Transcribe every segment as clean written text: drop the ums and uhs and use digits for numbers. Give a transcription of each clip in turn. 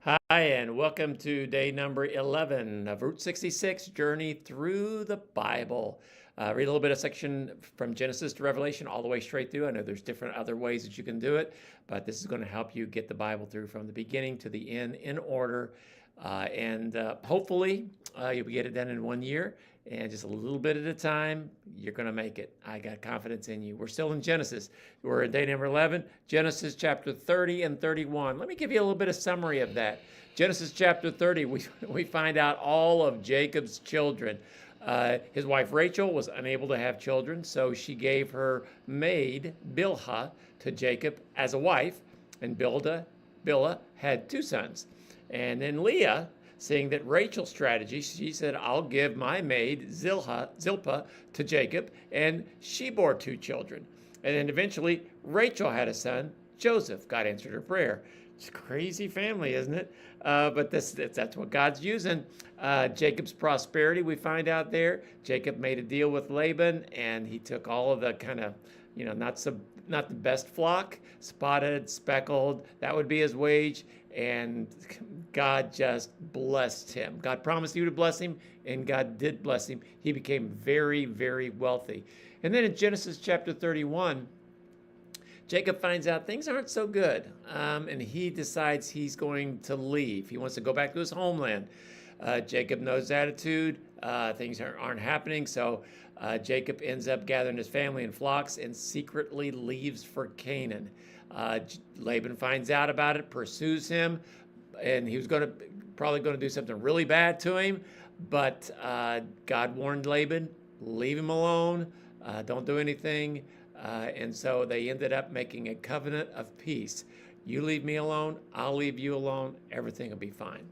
Hi, and welcome to day number 11 of Route 66, Journey Through the Bible. Read a little bit of section from Genesis to Revelation all the way straight through. I know there's different other ways that you can do it, but this is going to help you get the Bible through from the beginning to the end in order. And hopefully you'll get it done in 1 year, and just a little bit at a time, you're going to make it. I got confidence in you. We're still in Genesis. We're in day number 11, Genesis chapter 30 and 31. Let me give you a little bit of summary of that. Genesis chapter 30, we find out all of Jacob's children. His wife Rachel was unable to have children, so she gave her maid Bilhah to Jacob as a wife, and Bilhah had 2 sons. And then Leah, seeing that Rachel's strategy, she said, I'll give my maid Zilpah to Jacob, and she bore 2 children. And then eventually Rachel had a son, Joseph. God answered her prayer. It's a crazy family, isn't it? But that's what God's using. Jacob's prosperity, we find out there. Jacob made a deal with Laban, and he took all of the kind of, not the best flock, spotted, speckled. That would be his wage. And God just blessed him. God promised you to bless him, and God did bless him. He became very, very wealthy. And then in Genesis chapter 31, Jacob finds out things aren't so good, and he decides he's going to leave. He wants to go back to his homeland. Jacob knows attitude. Things aren't happening, so Jacob ends up gathering his family in flocks and secretly leaves for Canaan. Laban finds out about it, pursues him, and he was probably going to do something really bad to him, but God warned Laban, leave him alone, don't do anything. And so they ended up making a covenant of peace. You leave me alone, I'll leave you alone, everything will be fine.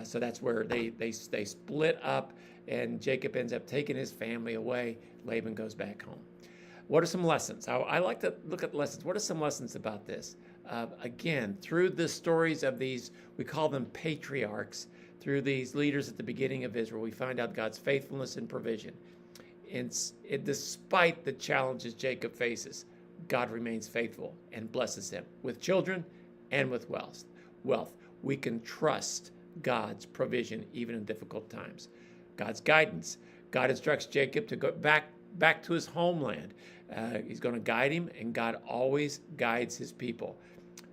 So that's where they split up, and Jacob ends up taking his family away. Laban goes back home. What are some lessons? I like to look at lessons. What are some lessons about this? Again, through the stories of these, we call them patriarchs, through these leaders at the beginning of Israel, we find out God's faithfulness and provision. And despite the challenges Jacob faces, God remains faithful and blesses him with children and with wealth. We can trust God's provision even in difficult times. God's guidance. God instructs Jacob to go back to his homeland. He's going to guide him, and God always guides his people.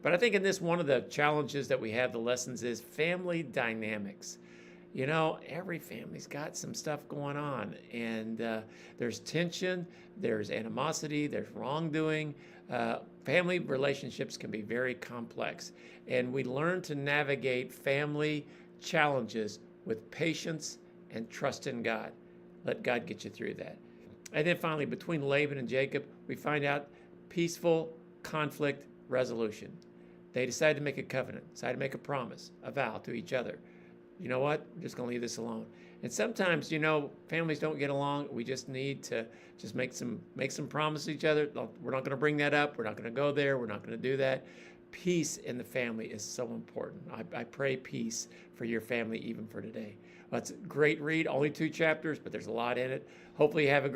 But I think in this, one of the challenges that we have, the lessons, is family dynamics. Every family's got some stuff going on, and there's tension, there's animosity, there's wrongdoing. Family relationships can be very complex, and we learn to navigate family challenges with patience and trust in God. Let God get you through that. And then finally, between Laban and Jacob, we find out peaceful conflict resolution. They decided to make a covenant, decided to make a promise, a vow to each other. You know what? I'm just going to leave this alone. And sometimes, families don't get along. We just need to just make some promises to each other. We're not going to bring that up. We're not going to go there. We're not going to do that. Peace in the family is so important. I pray peace for your family, even for today. Well, it's a great read. Only 2 chapters, but there's a lot in it. Hopefully you have a great